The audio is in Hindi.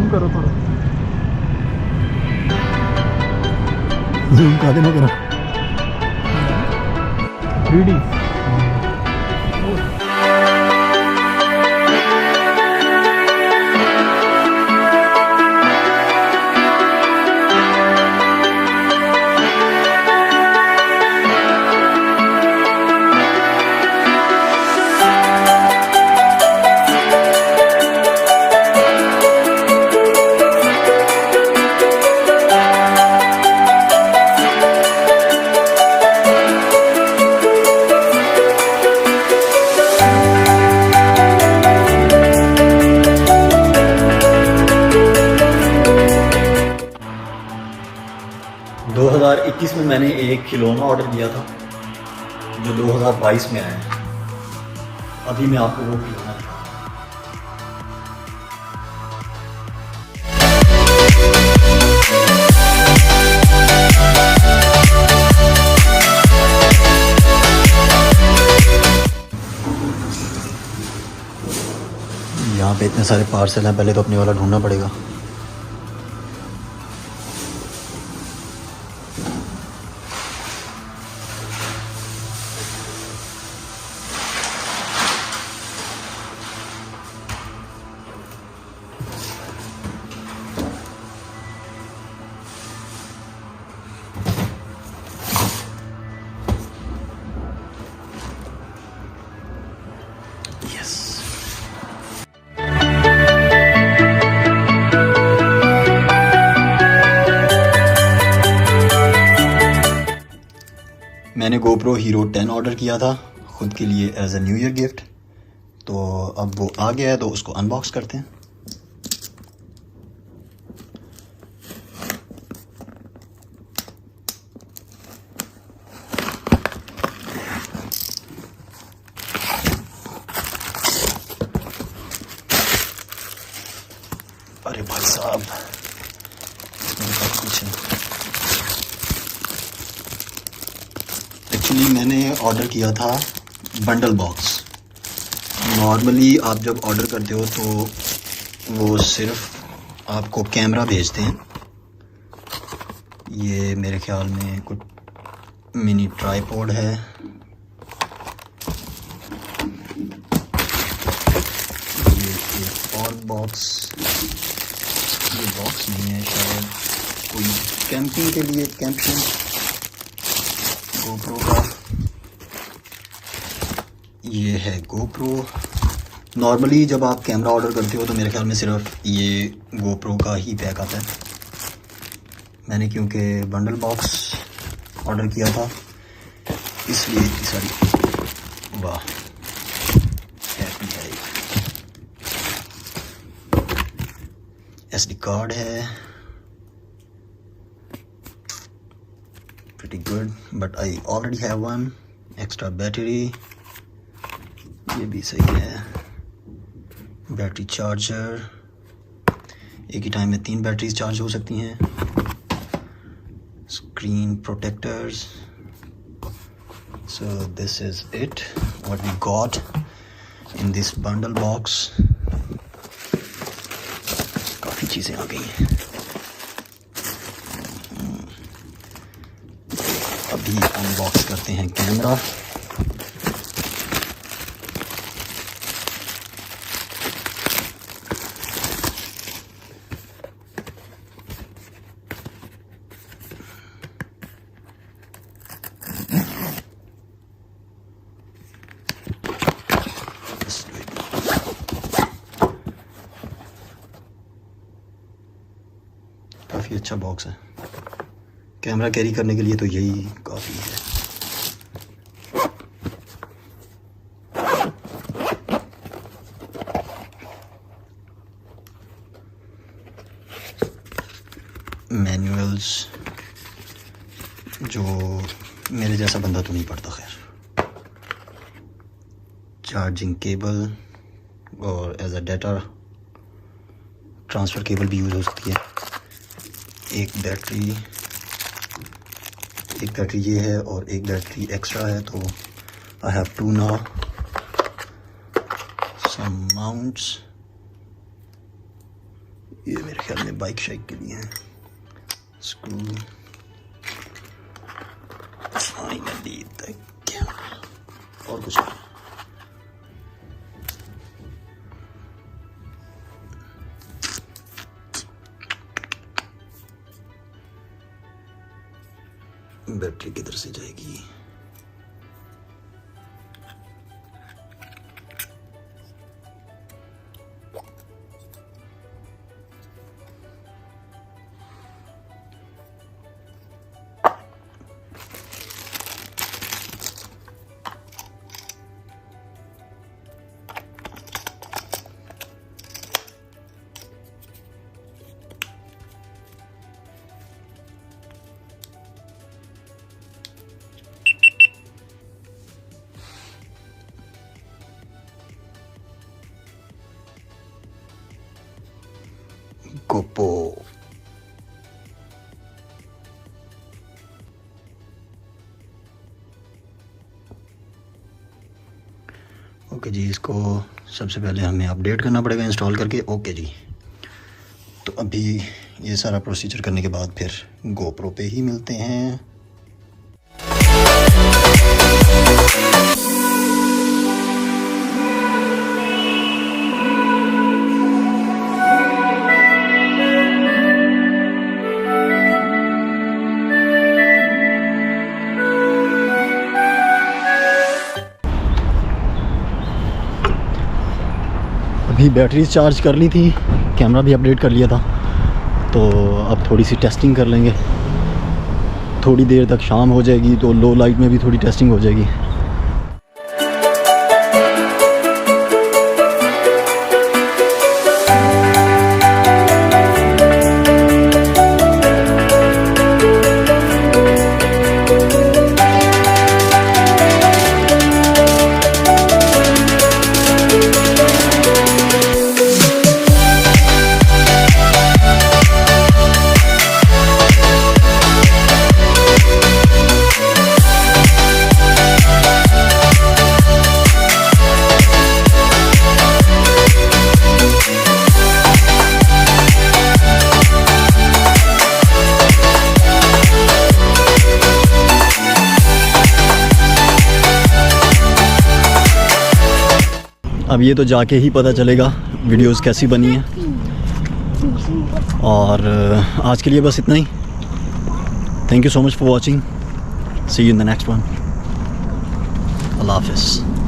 जूम करो थोड़ा, जूम का देना करो 3D। में मैंने एक खिलौना ऑर्डर किया था जो 2022 में आया है। अभी मैं आपको वो खिलौना दिखाऊंगा। यहाँ पे इतने सारे पार्सल हैं, पहले तो अपने वाला ढूंढना पड़ेगा। मैंने GoPro Hero 10 ऑर्डर किया था खुद के लिए as a new year gift, तो अब वो आ गया है, तो उसको अनबॉक्स करते हैं। अरे भाई साहब, इसमें बहुत कुछ है। एक्चुअली मैंने ऑर्डर किया था बंडल बॉक्स। नॉर्मली आप जब ऑर्डर करते हो तो वो सिर्फ आपको कैमरा भेजते हैं। ये मेरे ख्याल में कुछ मिनी ट्राइपॉड है, ये एक और बॉक्स, ये बॉक्स नहीं है, शायद कोई कैंपिंग के लिए कैंपिंग GoPro का। ये है GoPro। नॉर्मली जब आप कैमरा ऑर्डर करते हो तो मेरे ख्याल में सिर्फ ये GoPro का ही पैक आता है। मैंने क्योंकि बंडल बॉक्स ऑर्डर किया था इसलिए इतनी सारी, वाह SD कार्ड है, pretty good, but I already have one. Extra battery, ये भी सही है। बैटरी चार्जर, एक ही टाइम में 3 बैटरीज चार्ज हो सकती हैं। Screen protectors. So this is it, what we got in this bundle box। काफ़ी चीज़ें आ गई हैं। अभी अनबॉक्स करते हैं कैमरा। काफ़ी अच्छा बॉक्स है, कैमरा कैरी करने के लिए तो यही काफ़ी है। मैनुअल्स, जो मेरे जैसा बंदा तो नहीं पढ़ता खैर। चार्जिंग केबल और as a data transfer cable भी यूज़ हो सकती है। एक बैटरी ये है और एक बैटरी एक्स्ट्रा है, तो I have 2 now. Some mounts, ये मेरे ख्याल में बाइक शाइक के लिए है। स्क्रू फाइनली द कैमरा, और कुछ नहीं। बैटरी किधर से जाएगी? GoPro ओके जी, इसको सबसे पहले हमें अपडेट करना पड़ेगा इंस्टॉल करके। ओके जी, तो अभी ये सारा प्रोसीजर करने के बाद फिर GoPro पे ही मिलते हैं। अभी बैटरी चार्ज कर ली थी, कैमरा भी अपडेट कर लिया था, तो अब थोड़ी सी टेस्टिंग कर लेंगे। थोड़ी देर तक शाम हो जाएगी तो लो लाइट में भी थोड़ी टेस्टिंग हो जाएगी। अब ये तो जाके ही पता चलेगा वीडियोस कैसी बनी है। और आज के लिए बस इतना ही। Thank you so much for watching. See you in the next one. अल्लाह हाफिज़।